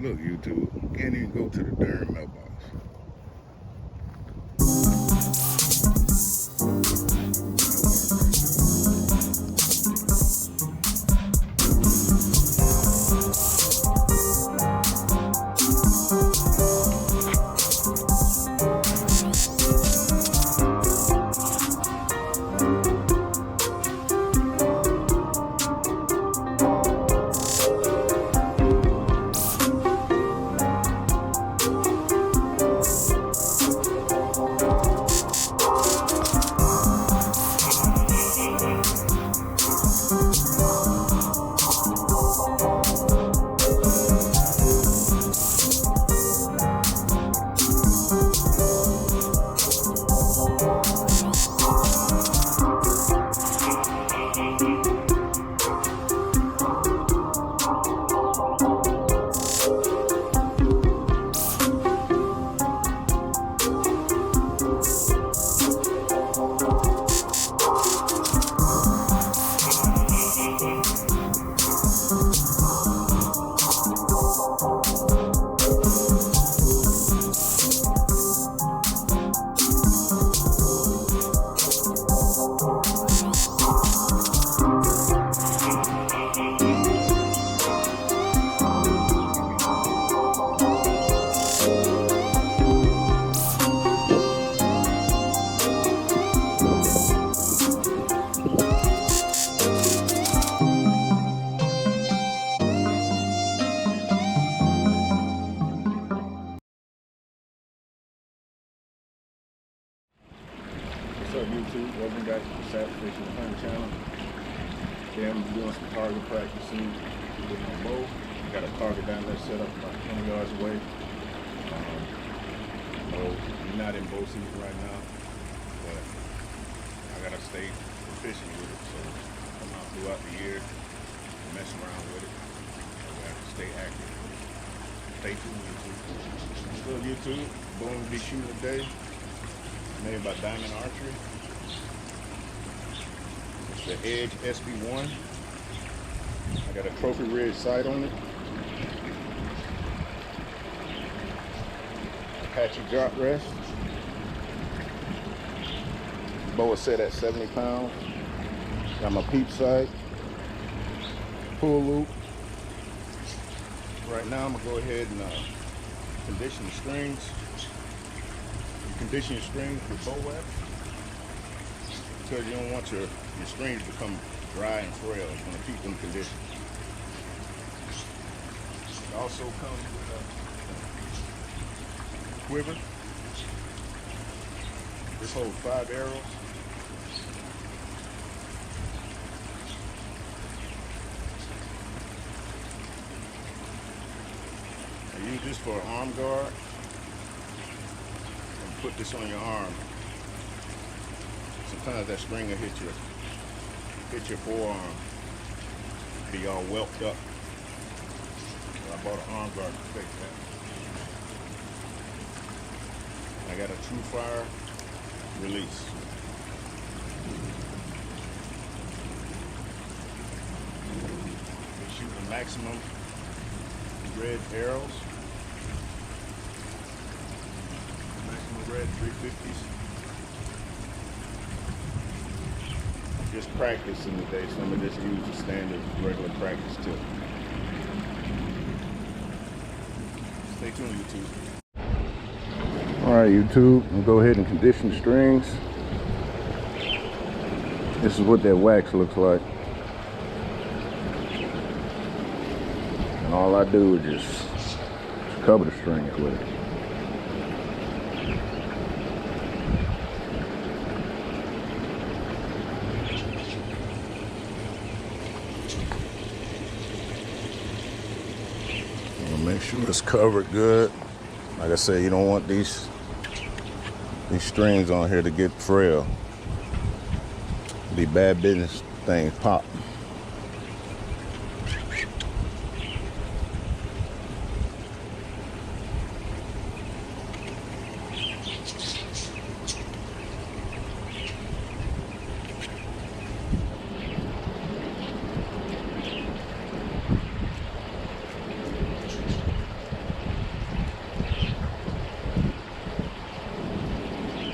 Look, YouTube, can't even go to the darn mailbox. What's up, YouTube? Welcome back to the Savage Fishing and Hunting channel. Today I'm doing some target practicing with my bow. Got a target down there set up about 20 yards away. We're not in bow season right now, but I gotta stay fishing with it. So come out throughout the year, mess around with it. I have to stay active. Stay tuned, YouTube. So YouTube, going to be shooting today. Made by Diamond Archery. It's the Edge SB1. I got a trophy red sight on it. Apache drop rest. Bow is set at 70 pounds. Got my peep sight. Pull loop. Right now I'm gonna go ahead and condition the strings. Condition your strings with bow wax because you don't want your strings to become dry and frail. You want to keep them conditioned. It also comes with a quiver. This holds 5 arrows. I use this for an arm guard. Put this on your arm. Sometimes that string will hit your forearm, be all whelped up. So I bought an arm guard to fix that. I got a true fire release. We shoot the maximum red arrows. Red 350s. Just practicing today, so I'm gonna just use the standard regular practice tip. Stay tuned, YouTube. Alright, YouTube, I'm gonna go ahead and condition the strings. This is what that wax looks like. And all I do is just cover the strings with it. Make sure it's covered good. Like I said, you don't want these strings on here to get frail. Be bad business things pop.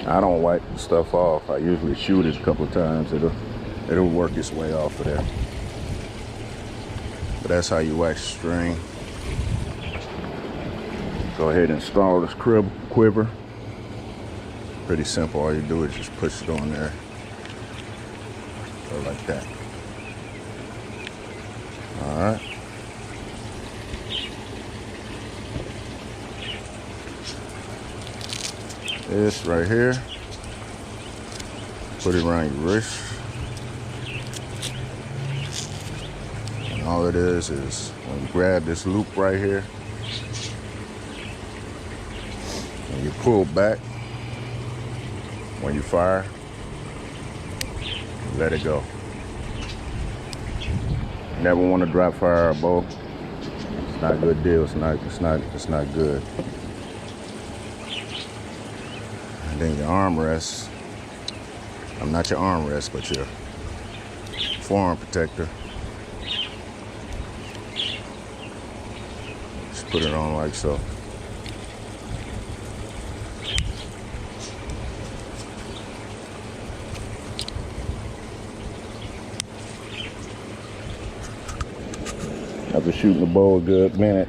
I don't wipe the stuff off. I usually shoot it a couple of times. It'll work its way off of there. But that's how you wax string. Go ahead and install this quiver. Pretty simple. All you do is just push it on there. Go like that. All right. This right here, put it around your wrist. And all it is when you grab this loop right here, and you pull back when you fire, let it go. Never want to drop fire a bow. It's not a good deal. It's not good. And then your armrest. I'm not your armrest, but your forearm protector. Just put it on like so. After shooting the bow a good minute,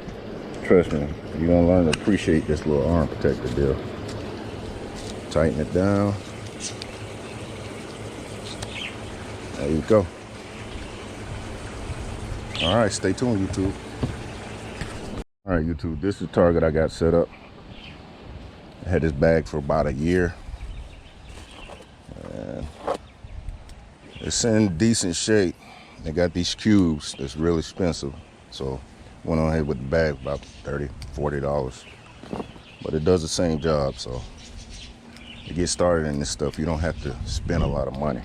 trust me, you're gonna learn to appreciate this little arm protector deal. Tighten it down. There you go. All right, stay tuned, YouTube. All right, YouTube, this is the target I got set up. I had this bag for about a year. And it's in decent shape. They got these cubes that's really expensive. So went on ahead with the bag, about $30, $40. But it does the same job, so to get started in this stuff, you don't have to spend a lot of money.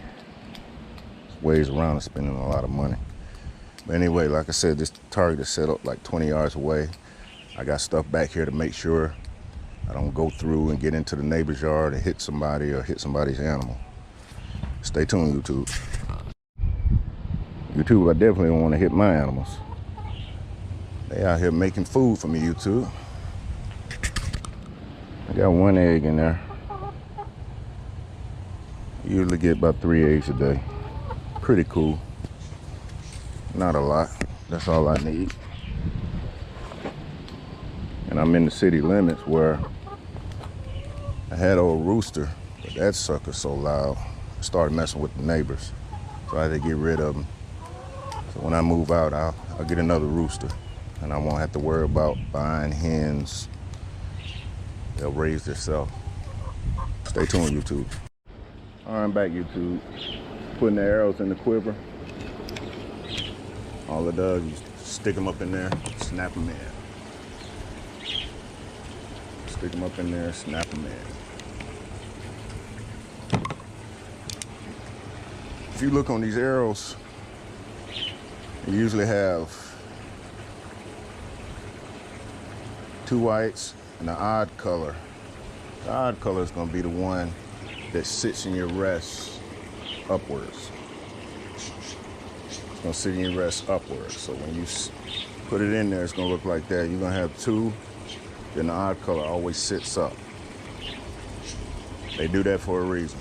There's ways around spending a lot of money. But anyway, like I said, this target is set up like 20 yards away. I got stuff back here to make sure I don't go through and get into the neighbor's yard and hit somebody or hit somebody's animal. Stay tuned, YouTube. YouTube, I definitely don't want to hit my animals. They out here making food for me, YouTube. I got one egg in there. Usually get about 3 eggs a day. Pretty cool. Not a lot. That's all I need. And I'm in the city limits where I had an old rooster, but that sucker's so loud, I started messing with the neighbors. So I had to get rid of them. So when I move out, I'll get another rooster. And I won't have to worry about buying hens. They'll raise themselves. Stay tuned, YouTube. All right, I'm back, YouTube. Putting the arrows in the quiver. All it does is stick them up in there, snap them in. Stick them up in there, snap them in. If you look on these arrows, you usually have 2 whites and an odd color. The odd color is going to be the one that sits in your rest upwards. It's going to sit in your rest upwards. So when you put it in there, it's going to look like that. You're going to have 2, then the odd color always sits up. They do that for a reason.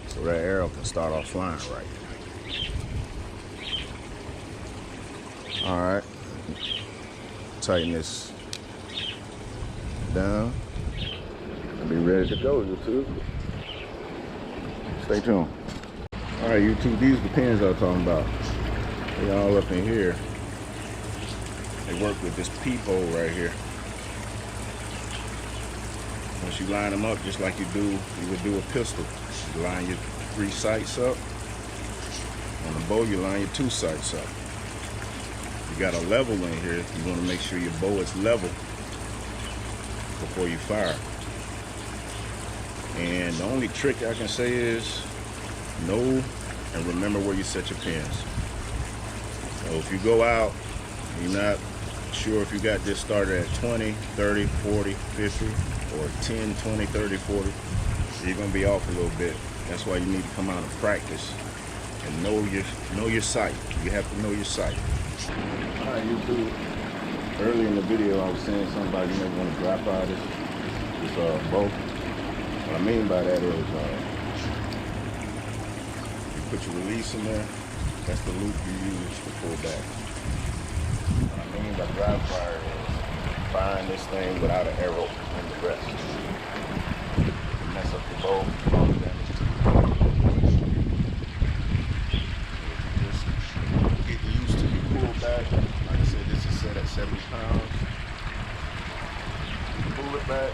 So that arrow can start off flying right. All right, tighten this down. I'll be ready to go, YouTube. Stay tuned. All right, YouTube, these are the pins I was talking about. They all up in here. They work with this peephole right here. Once you line them up, just like you would do a pistol. You line your 3 sights up. On the bow, you line your 2 sights up. You got a level in here. You want to make sure your bow is level before you fire. And the only trick I can say is know and remember where you set your pins. So if you go out, you're not sure if you got this started at 20, 30, 40, 50, or 10, 20, 30, 40, you're going to be off a little bit. That's why you need to come out and practice and know your sight. You have to know your sight. All right, YouTube. Earlier in the video, I was saying something about you may want to dry fire this bow. What I mean by that is you put your release in there. That's the loop you use to pull back. What I mean by dry fire is firing this thing without an arrow in the breast. You mess up the bow, cause damage to your bow. Just get used to your pull back. Like I said, this is set at 70 pounds. Pull it back.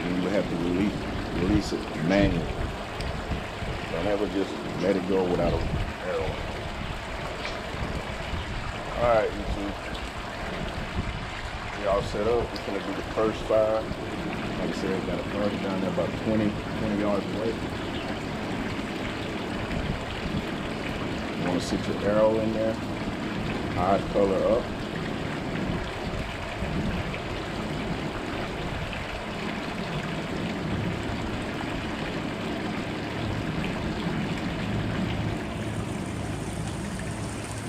And you have to release it manually. Don't ever just let it go without an arrow. Alright, YouTube. We all set up. We're gonna do the first fire. Like I said, got a target down there about 20 yards away. You want to sit your arrow in there. Eye color up.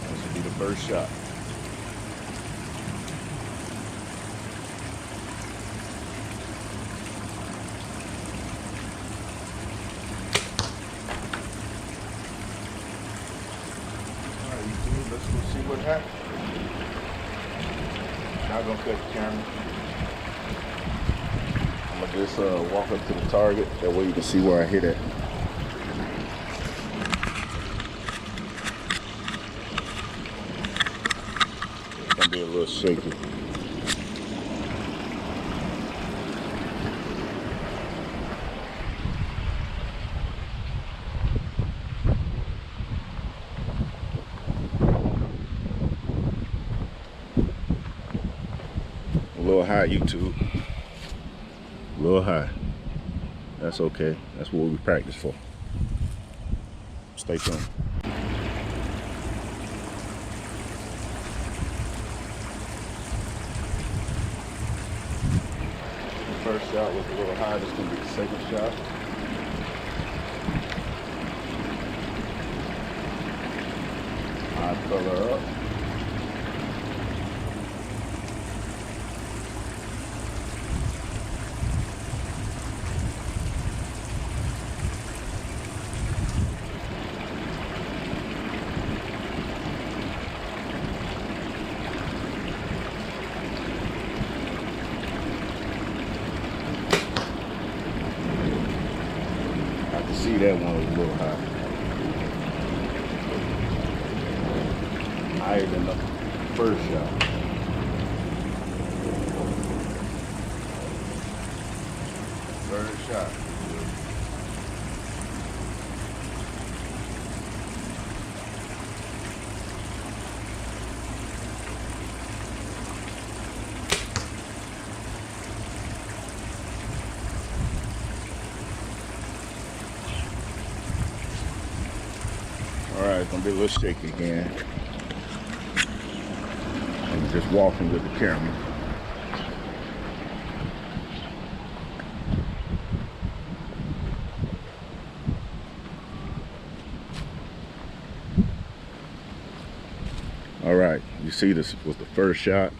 This will be the first shot. Let's go see what happens. Not gonna cut the camera. I'm gonna just walk up to the target. That way you can see where I hit at. It's gonna be a little shaky. A little high, YouTube. A little high. That's okay. That's what we practice for. Stay tuned. The first shot was a little high. This is going to be the second shot. Eye color up. See, that one was a little high. Higher than the first shot. Third shot. Alright, it's gonna be a little shaky again. I'm just walking with the camera. Alright, you see this was the first shot.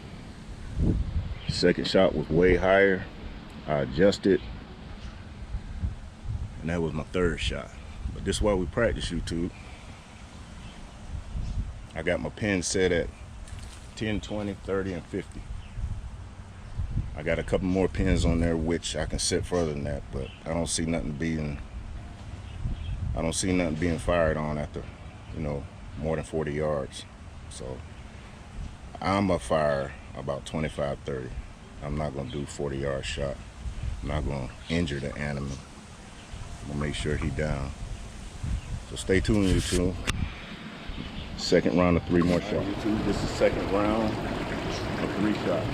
Second shot was way higher. I adjusted. And that was my third shot. But this is why we practice, YouTube. I got my pin set at 10, 20, 30, and 50. I got a couple more pins on there which I can set further than that, but I don't see nothing being fired on after, you know, more than 40 yards. So I'm gonna fire about 25, 30. I'm not gonna do 40-yard shot. I'm not gonna injure the animal. I'm gonna make sure he down. So stay tuned, YouTube. Second round of 3 more shots. YouTube, this is second round of 3 shots.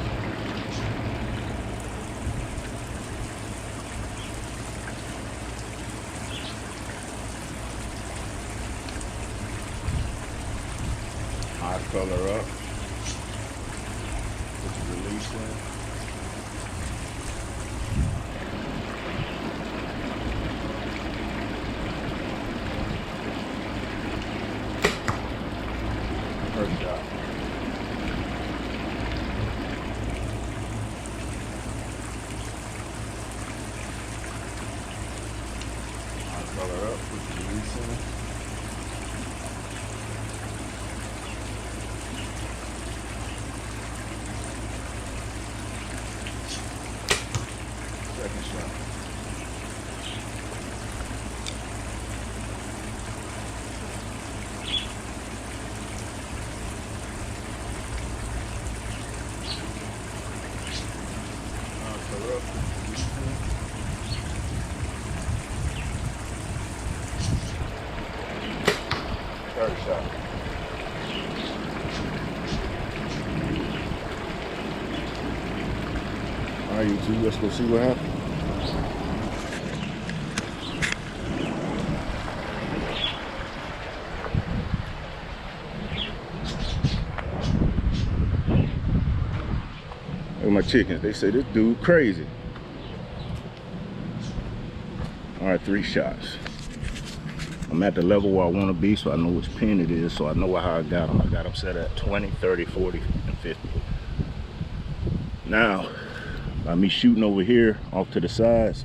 Eye color up. Put your release in. shot. I'll color up, put the release in. Second shot. Third shot. All right, YouTube, let's go see what happens. Look at my chickens. They say this dude crazy. All right, 3 shots. I'm at the level where I want to be, so I know which pin it is, so I know how I got them. I got them set at 20, 30, 40, and 50. Now, by me shooting over here off to the sides,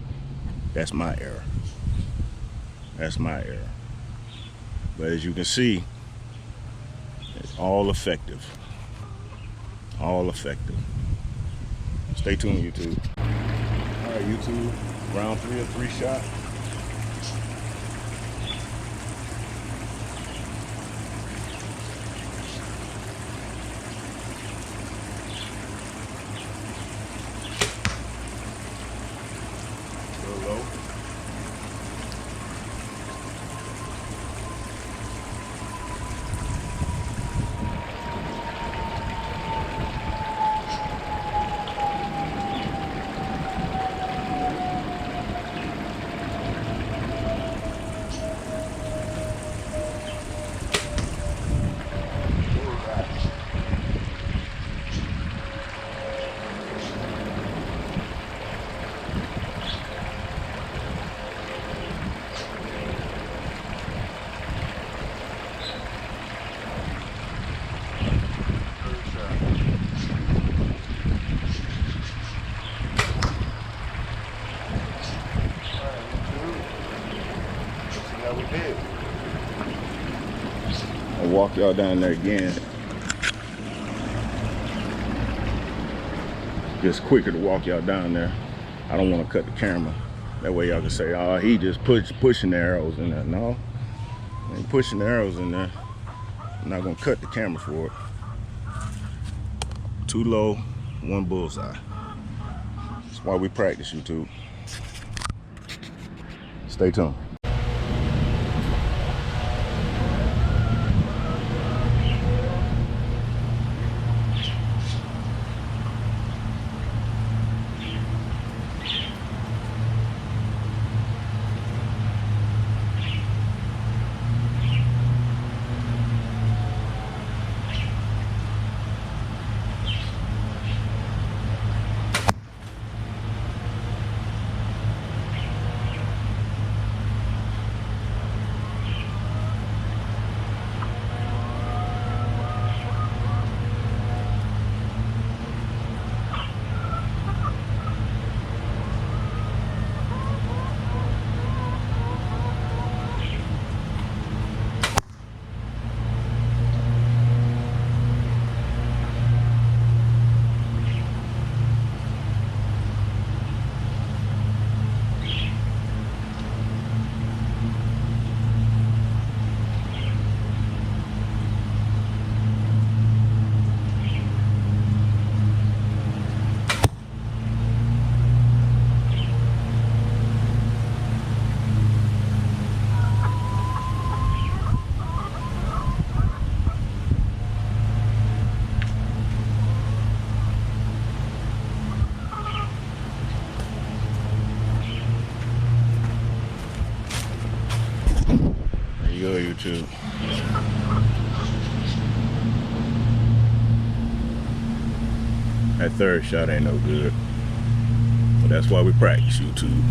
that's my error. That's my error. But as you can see, it's all effective. All effective. Stay tuned, YouTube. All right, YouTube, round 3 of 3 shot. Low. I'll walk y'all down there again. Just quicker to walk y'all down there. I don't want to cut the camera. That way y'all can say, oh, he just pushing the arrows in there. No, I ain't pushing the arrows in there. I'm not gonna cut the camera for it. 2 low, 1 bullseye. That's why we practice, YouTube. Stay tuned. There you go, YouTube. That third shot ain't no good. But that's why we practice, YouTube.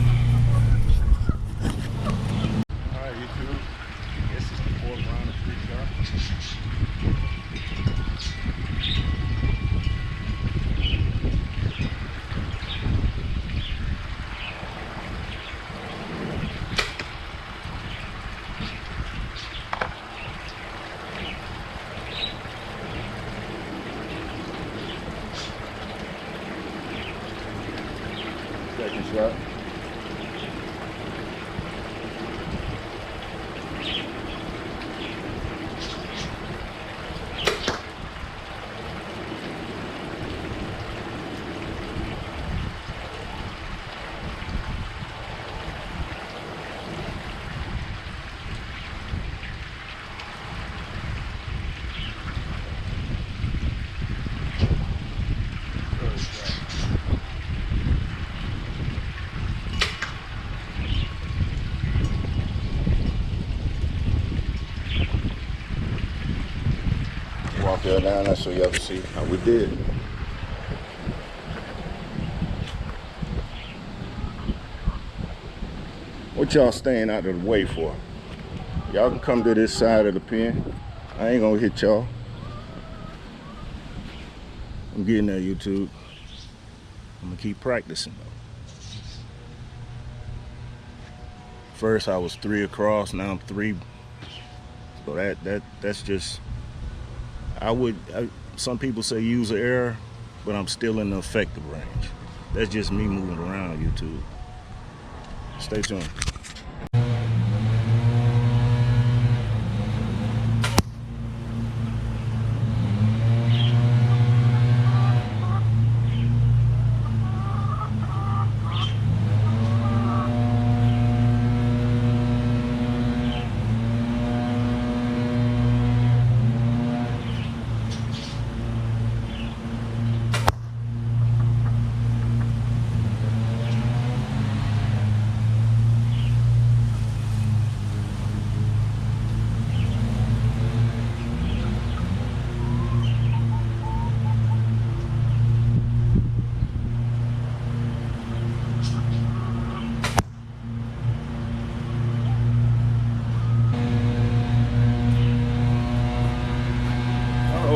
Alright, YouTube. This is the 4th round of 3 shots. Walk that down there so y'all can see how we did. What y'all staying out of the way for? Y'all can come to this side of the pen. I ain't gonna hit y'all. I'm getting that, YouTube. I'm gonna keep practicing though. First I was 3 across, now I'm 3. So that's just, some people say use an error, but I'm still in the effective range. That's just me moving around, YouTube. Stay tuned.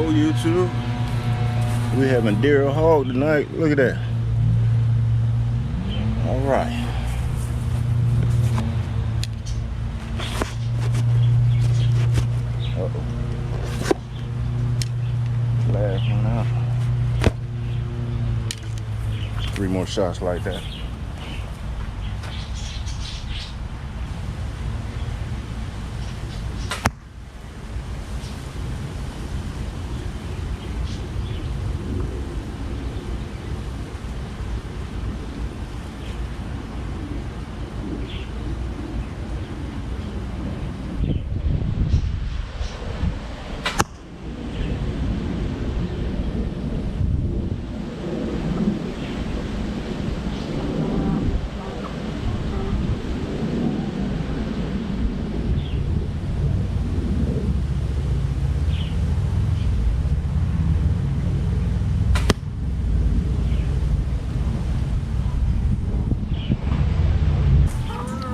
YouTube, we having deer hog tonight. Look at that. All right. Uh-oh. Last one out. 3 more shots like that.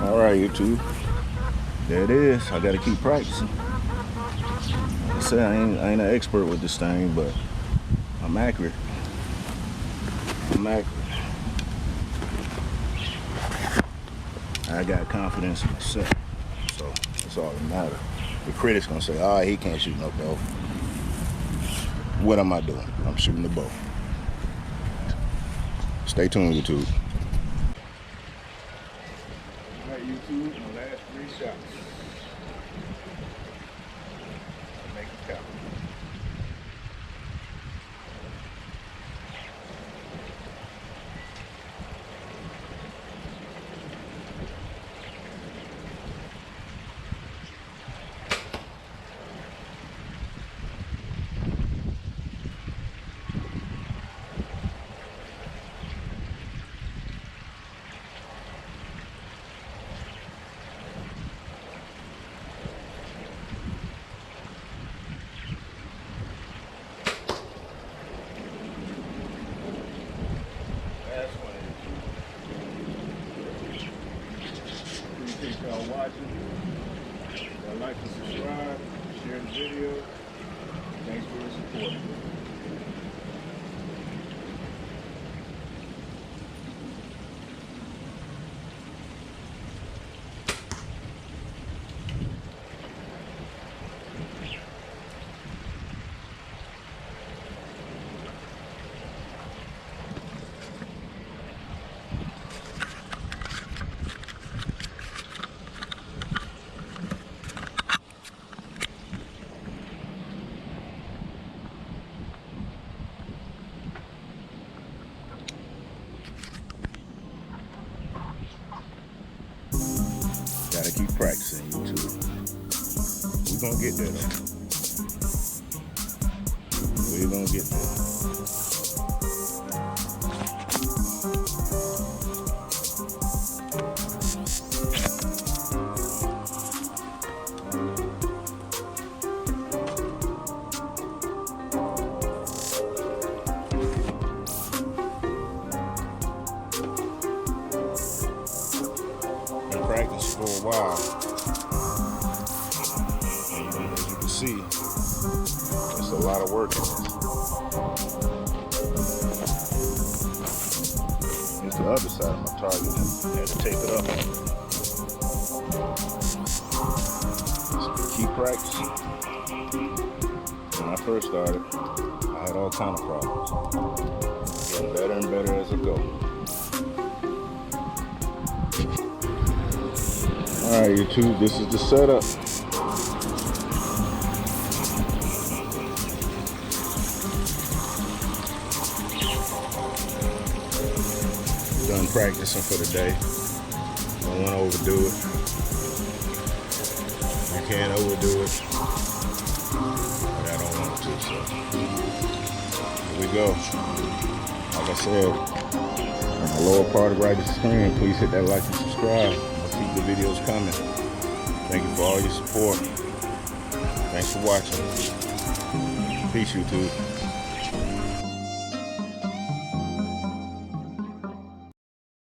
Alright, YouTube, there it is. I gotta keep practicing. Like I said, I ain't an expert with this thing, but I'm accurate. I got confidence in myself, so that's all that matters. The critics gonna say, "Oh, he can't shoot no bow." What am I doing? I'm shooting the bow. Stay tuned, YouTube. YouTube, my last 3 shots. Make it count. Appreciate y'all watching. Y'all like and subscribe, share the video. Thanks for the support. Gotta keep practicing, YouTube. We're gonna get there though. We're gonna get there. practice for a while. And as you can see, it's a lot of work in this. Here's the other side of my target. I had to tape it up. Keep practicing. When I first started, I had all kind of problems. Getting better and better as I go. Alright, YouTube, this is the setup. Done practicing for the day. Don't want to overdo it. You can't overdo it. But I don't want to, so here we go. Like I said, on the lower part of right of the screen, please hit that like and subscribe. Keep the videos coming. Thank you for all your support. Thanks for watching. Peace, YouTube.